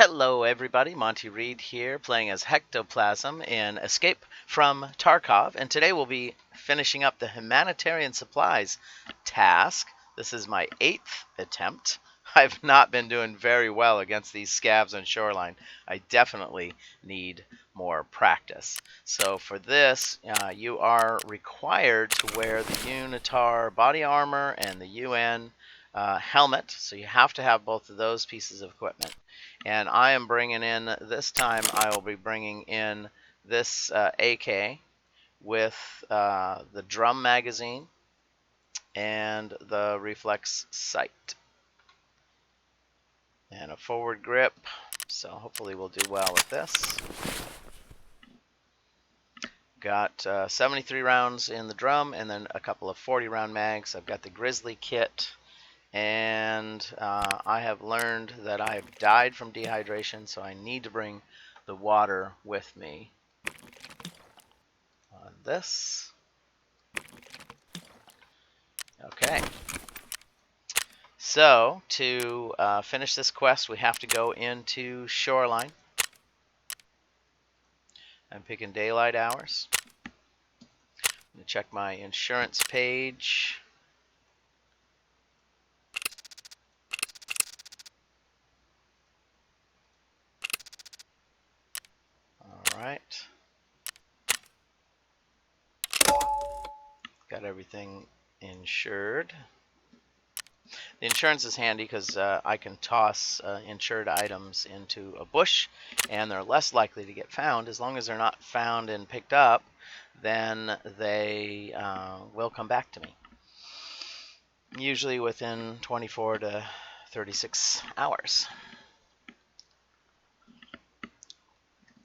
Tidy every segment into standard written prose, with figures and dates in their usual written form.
Hello everybody, Monty Reed here, playing as Hectoplasm in Escape from Tarkov, and today we'll be finishing up the humanitarian supplies task. This is my 8th attempt. I've not been doing very well against these scavs on Shoreline. I definitely need more practice. So for this, you are required to wear the Unitar body armor and the UN helmet, so you have to have both of those pieces of equipment. And I am bringing in, this time I will be bringing in this AK with the drum magazine and the reflex sight. And a forward grip, so hopefully we'll do well with this. Got 73 rounds in the drum and then a couple of 40-round mags. I've got the Grizzly kit. And I have learned that I have died from dehydration, so I need to bring the water with me on this. Okay. So, to finish this quest, we have to go into Shoreline. I'm picking daylight hours. I'm going to check my insurance page. Alright. Got everything insured. The insurance is handy because I can toss insured items into a bush and they're less likely to get found. As long as they're not found and picked up, then they will come back to me. Usually within 24 to 36 hours.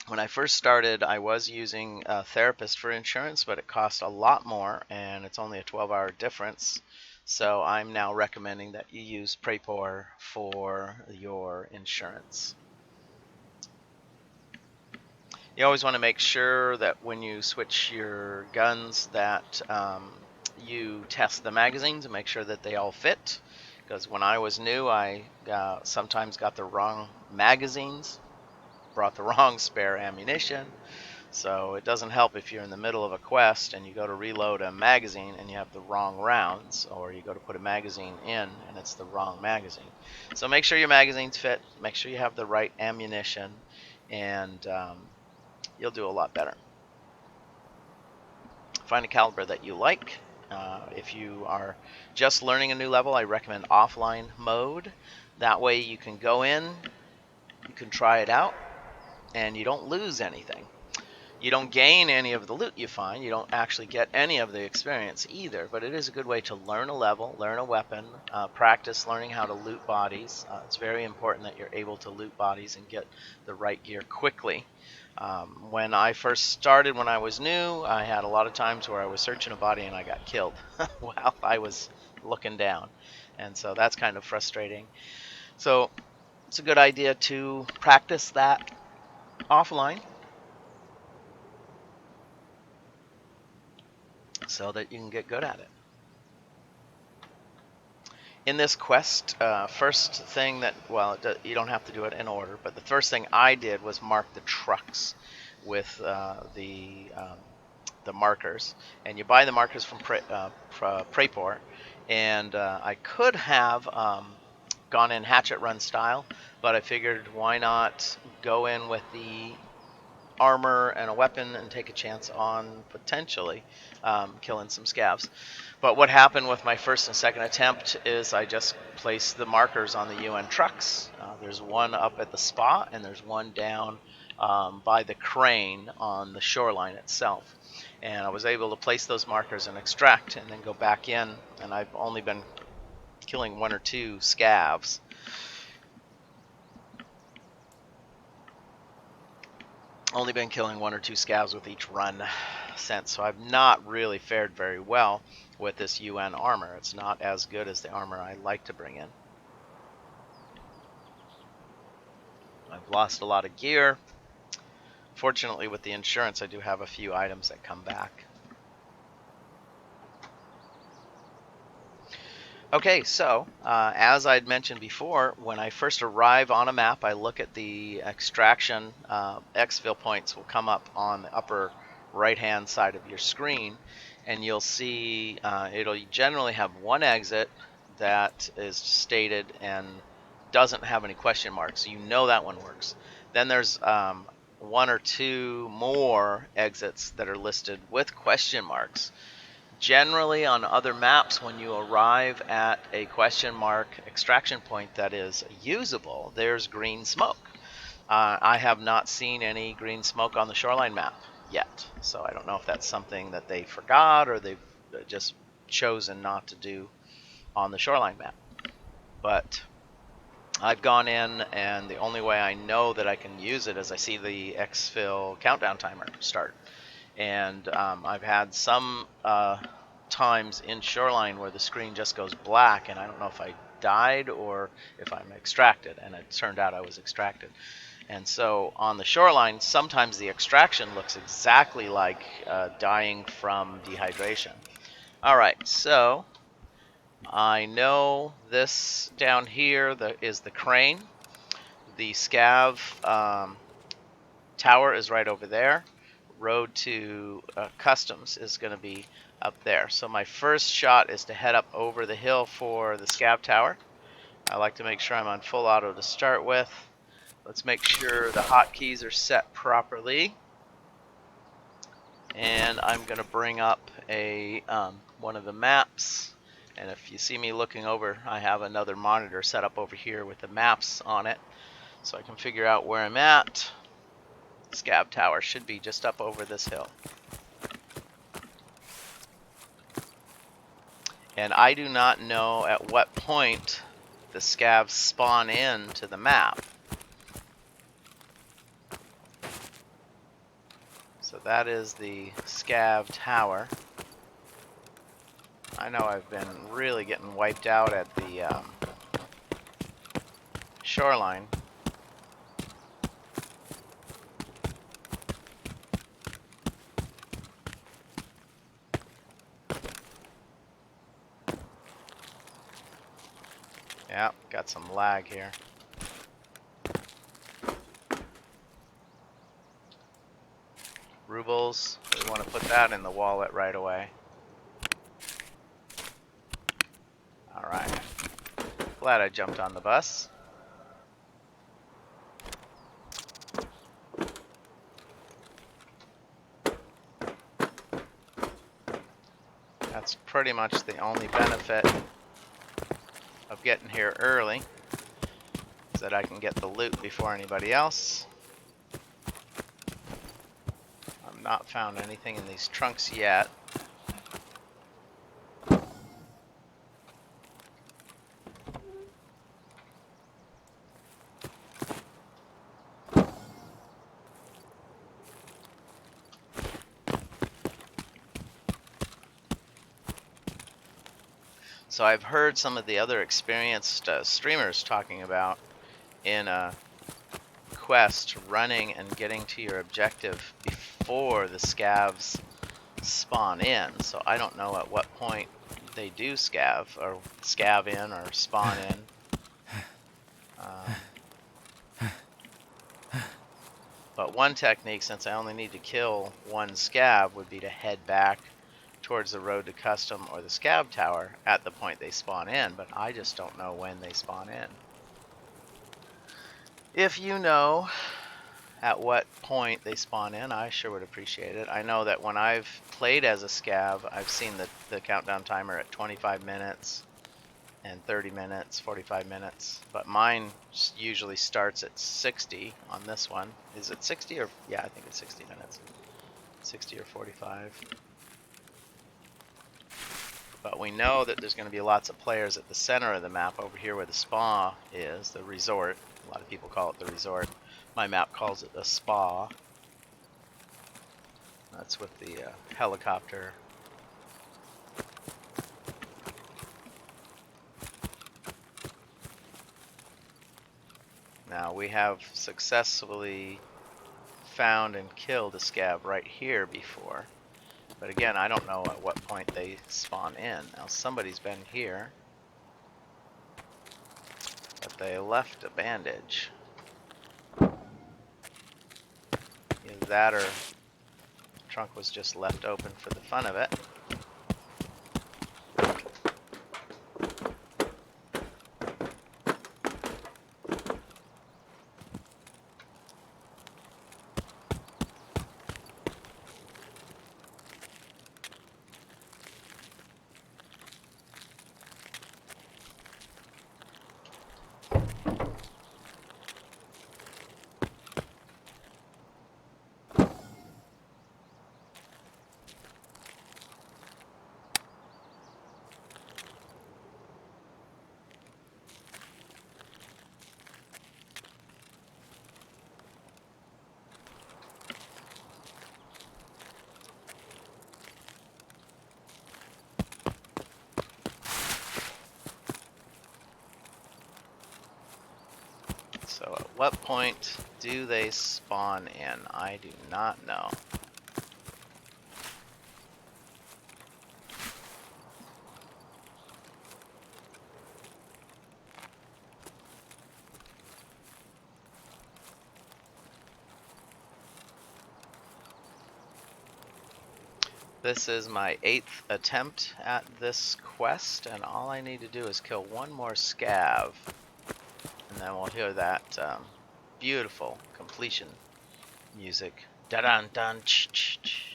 When I first started, I was using a therapist for insurance, but it cost a lot more, and it's only a 12-hour difference. So I'm now recommending that you use Pier for your insurance. You always want to make sure that when you switch your guns that you test the magazines and make sure that they all fit. Because when I was new, I sometimes got the wrong magazines. Brought the wrong spare ammunition, so it doesn't help if you're in the middle of a quest and you go to reload a magazine and you have the wrong rounds, or you go to put a magazine in and it's the wrong magazine. So make sure your magazines fit, make sure you have the right ammunition, and you'll do a lot better. Find a caliber that you like. If you are just learning a new level, I recommend offline mode. That way you can go in, you can try it out, and you don't lose anything. You don't gain any of the loot you find. You don't actually get any of the experience either, but it is a good way to learn a level, learn a weapon, practice learning how to loot bodies. It's very important that you're able to loot bodies and get the right gear quickly. When I first started, when I was new, I had a lot of times where I was searching a body and I got killed while I was looking down, and so that's kind of frustrating. So it's a good idea to practice that offline so that you can get good at it. In this quest, first thing that, well, you don't have to do it in order, but the first thing I did was mark the trucks with the markers. And you buy the markers from Pier, and I could have gone in hatchet run style, but I figured why not go in with the armor and a weapon and take a chance on potentially killing some scavs. But what happened with my first and second attempt is I just placed the markers on the UN trucks. There's one up at the spa and there's one down by the crane on the shoreline itself. And I was able to place those markers and extract and then go back in, and I've only been killing 1 or 2 scavs. Only been killing 1 or 2 scavs with each run since, so I've not really fared very well with this UN armor. It's not as good as the armor I like to bring in. I've lost a lot of gear. Fortunately, with the insurance, I do have a few items that come back. Okay, so as I'd mentioned before, when I first arrive on a map, I look at the extraction. Exfil points will come up on the upper right-hand side of your screen, and you'll see it'll generally have one exit that is stated and doesn't have any question marks. So you know that one works. Then there's one or two more exits that are listed with question marks. Generally, on other maps, when you arrive at a question mark extraction point that is usable, there's green smoke. I have not seen any green smoke on the Shoreline map yet, so I don't know if that's something that they forgot or they've just chosen not to do on the Shoreline map. But I've gone in, and the only way I know that I can use it is I see the exfil countdown timer start. And I've had some times in Shoreline where the screen just goes black, and I don't know if I died or if I'm extracted, and it turned out I was extracted. And so on the Shoreline, sometimes the extraction looks exactly like dying from dehydration. All right, so I know this down here is the crane. The Scav tower is right over there. Road to customs is going to be up there. So my first shot is to head up over the hill for the Scav tower. I like to make sure I'm on full auto to start with. Let's make sure the hotkeys are set properly. And I'm going to bring up a one of the maps. And if you see me looking over, I have another monitor set up over here with the maps on it, so I can figure out where I'm at. Scav tower should be just up over this hill. And I do not know at what point the Scavs spawn in to the map. So that is the Scav tower. I know I've been really getting wiped out at the Shoreline. Yeah, got some lag here. Rubles, we want to put that in the wallet right away. Alright. Glad I jumped on the bus. That's pretty much the only benefit of getting here early, is that I can get the loot before anybody else. I've not found anything in these trunks yet. So I've heard some of the other experienced streamers talking about in a quest running and getting to your objective before the Scavs spawn in. So I don't know at what point they do scav in or spawn in. But one technique, since I only need to kill one Scav, would be to head back towards the road to custom or the Scav tower at the point they spawn in, but I just don't know when they spawn in. If you know at what point they spawn in, I sure would appreciate it. I know that when I've played as a Scav, I've seen the countdown timer at 25 minutes and 30 minutes, 45 minutes, but mine usually starts at 60 on this one. Is it 60 or, yeah, I think it's 60 minutes. 60 or 45. But we know that there's going to be lots of players at the center of the map over here where the spa is, the resort. A lot of people call it the resort. My map calls it a spa. That's with the helicopter. Now we have successfully found and killed a Scav right here before. But again, I don't know at what point they spawn in. Now somebody's been here. They left a bandage. Either that or the trunk was just left open for the fun of it. So at what point do they spawn in? I do not know. This is my 8th attempt at this quest, and all I need to do is kill one more scav, and then we'll hear that beautiful completion music. Da-dun-dun, ch-ch-ch.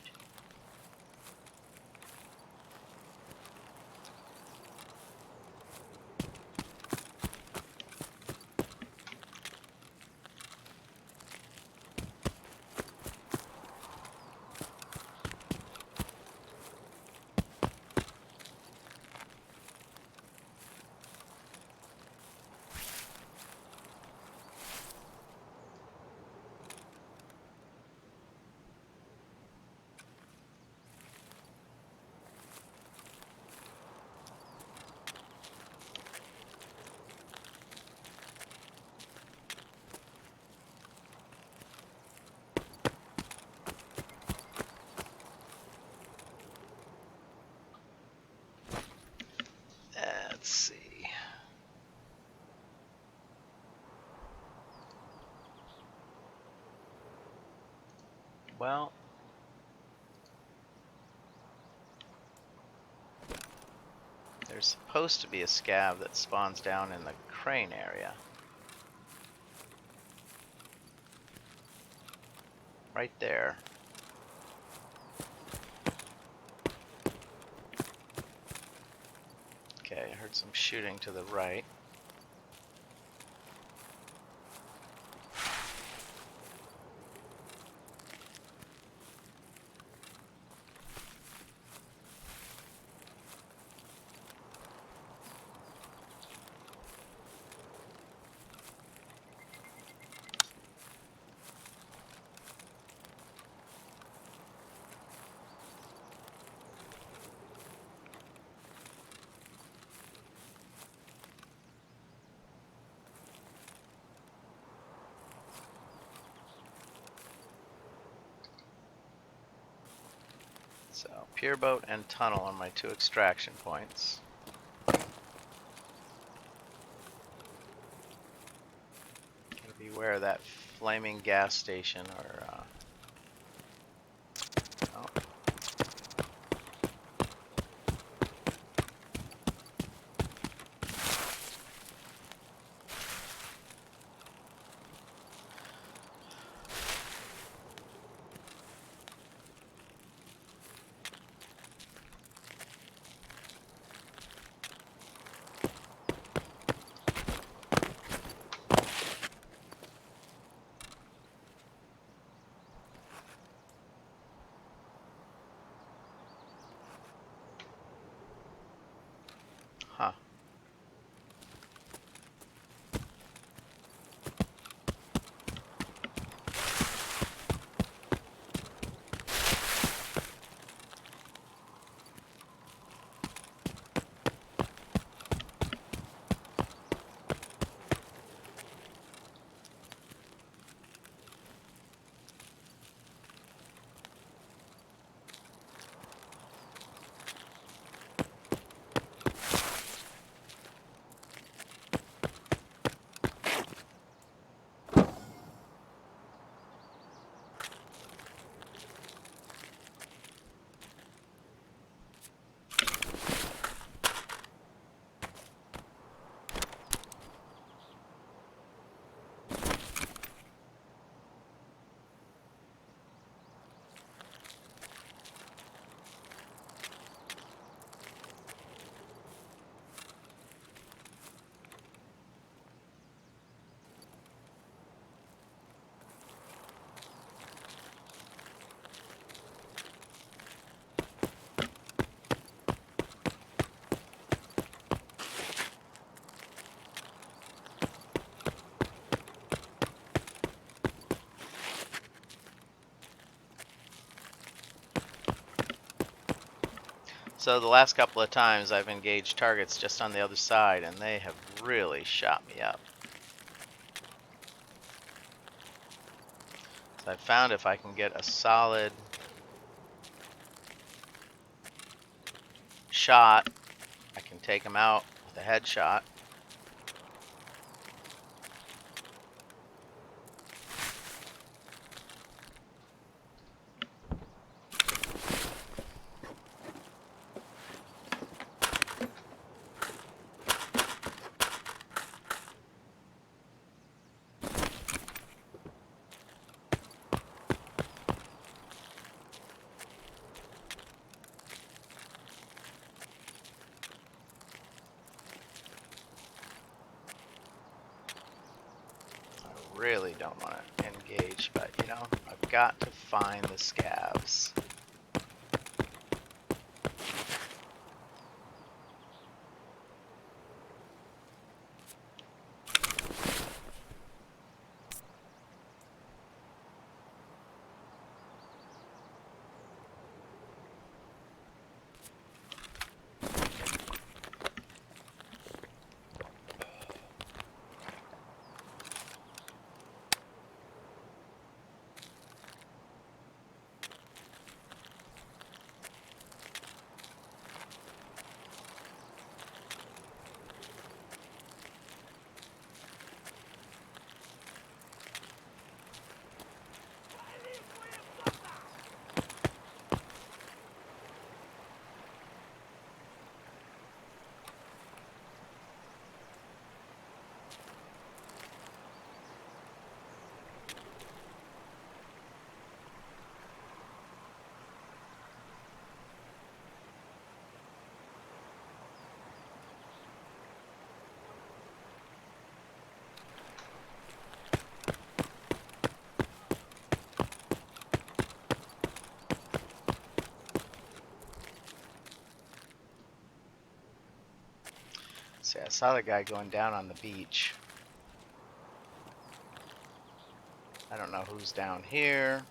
Let's see. Well, there's supposed to be a scav that spawns down in the crane area. Right there. Okay, I heard some shooting to the right. So, pier boat and tunnel are my 2 extraction points. Gotta beware of that flaming gas station or oh. Huh. So the last couple of times I've engaged targets just on the other side, and they have really shot me up. So I found if I can get a solid shot, I can take them out with a headshot. Really don't want to engage, but you know, I've got to find the scavs. See, I saw the guy going down on the beach. I don't know who's down here.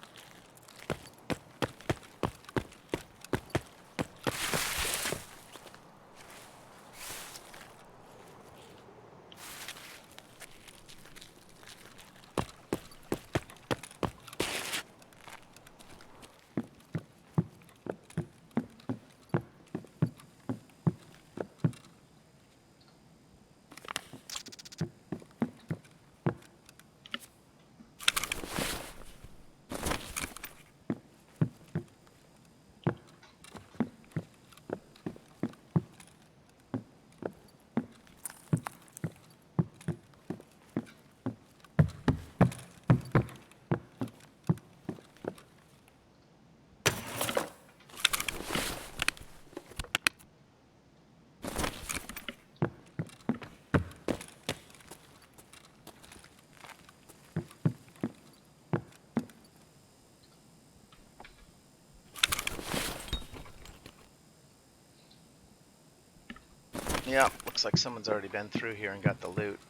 Yeah, looks like someone's already been through here and got the loot.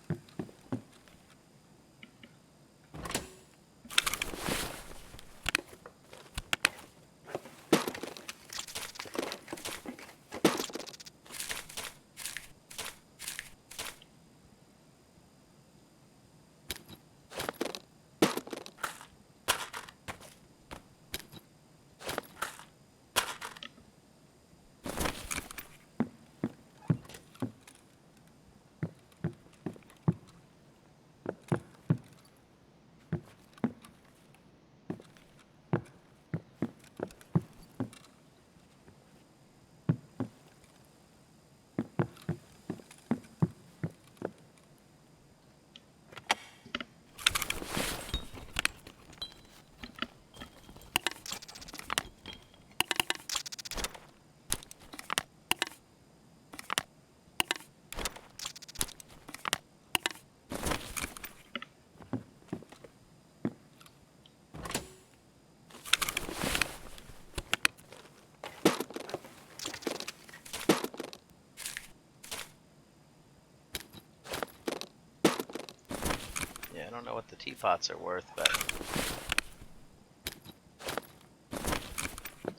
Yeah, I don't know what the teapots are worth, but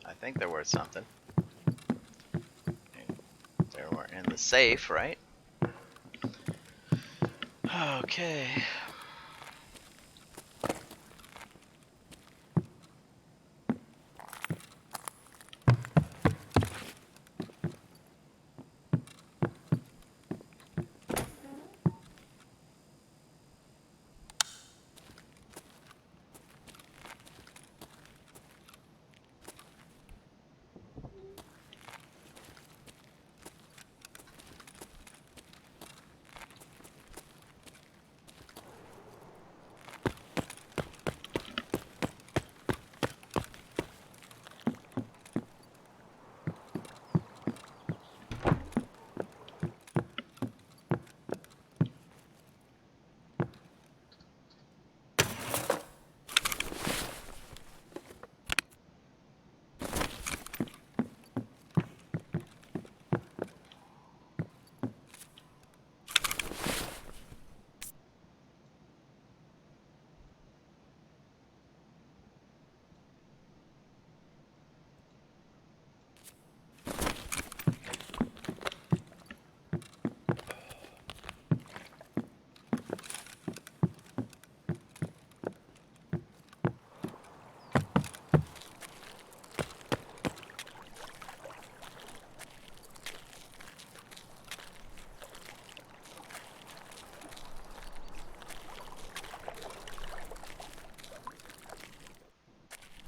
I think they're worth something. in the safe, right? Okay.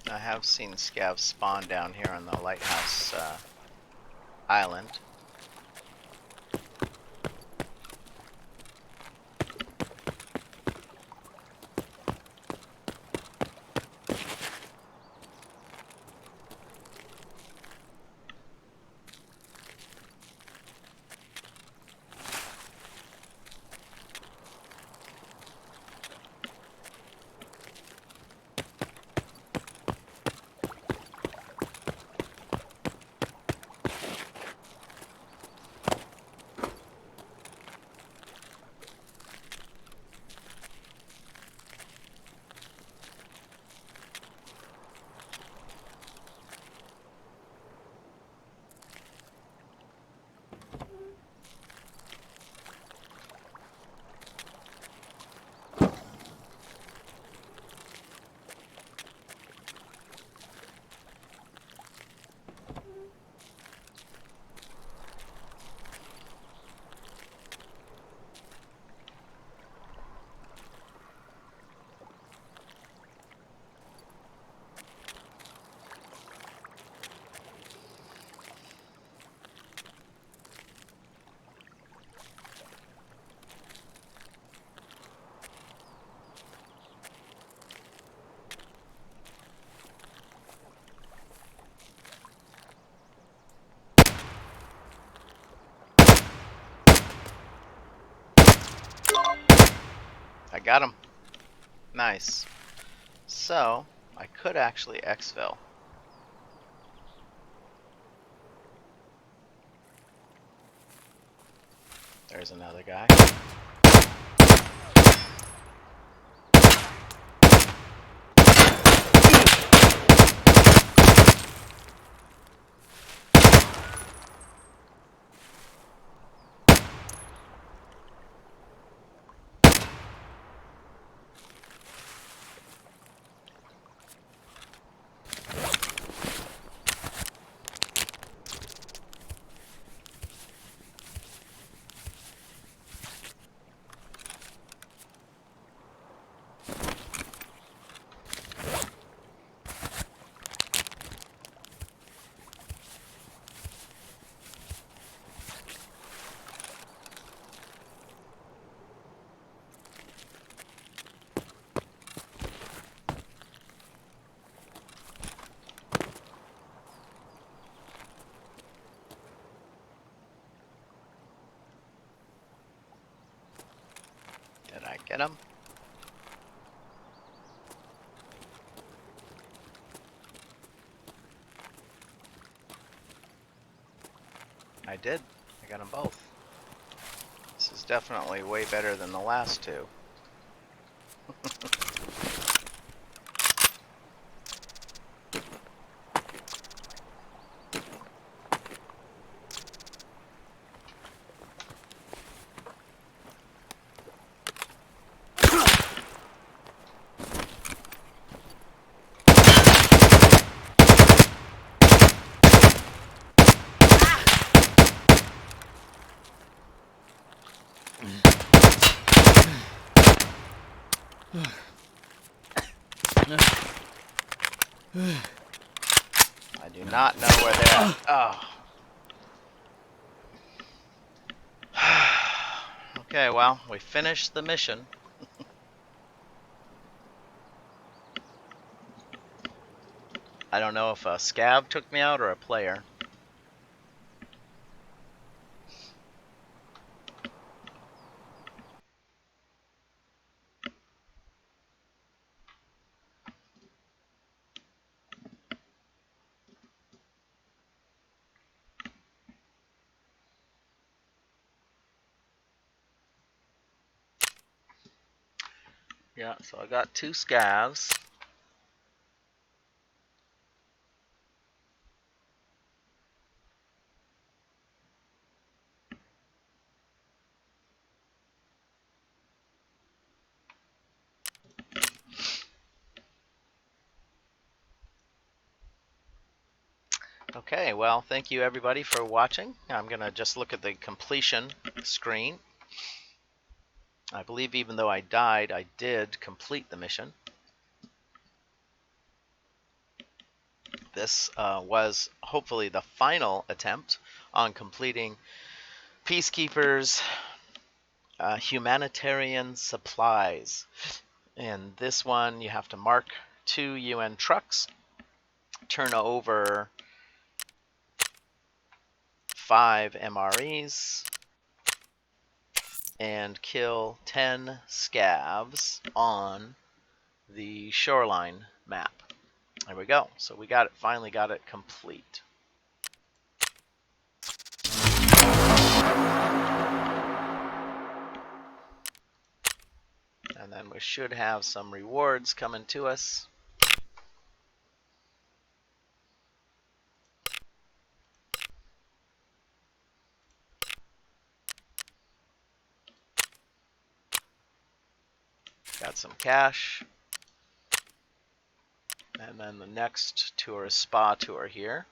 I have seen Scavs spawn down here on the lighthouse island. I got him. Nice. So, I could actually exfil. There's another guy. Did I get him? I did. I got them both. This is definitely way better than the last two. I do not know where they're at. Oh. Okay, well, we finished the mission. I don't know if a scav took me out or a player. Yeah, so I got 2 scavs. Okay, well, thank you everybody for watching. I'm going to just look at the completion screen. I believe even though I died, I did complete the mission. This was hopefully the final attempt on completing Peacekeeper's humanitarian supplies. And this one, you have to mark 2 UN trucks, turn over 5 MREs, and kill 10 scavs on the Shoreline map. There we go. So we got it, finally got it complete. And then we should have some rewards coming to us. Got some cash. And then the next tour is spa tour here.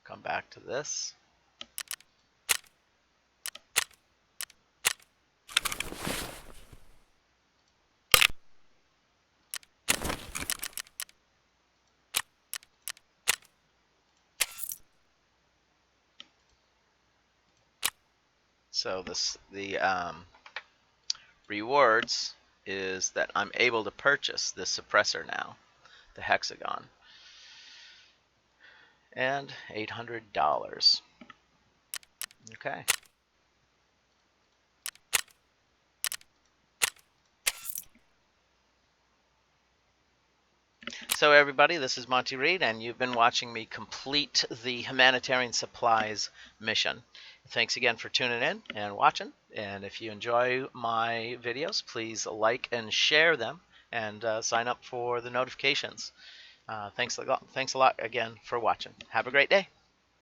Come back to this. So the rewards is that I'm able to purchase this suppressor now, the hexagon, and $800. Okay. So everybody, this is Monty Reed, and you've been watching me complete the humanitarian supplies mission. Thanks again for tuning in and watching. And if you enjoy my videos, please like and share them, and sign up for the notifications. Thanks a lot again for watching. Have a great day.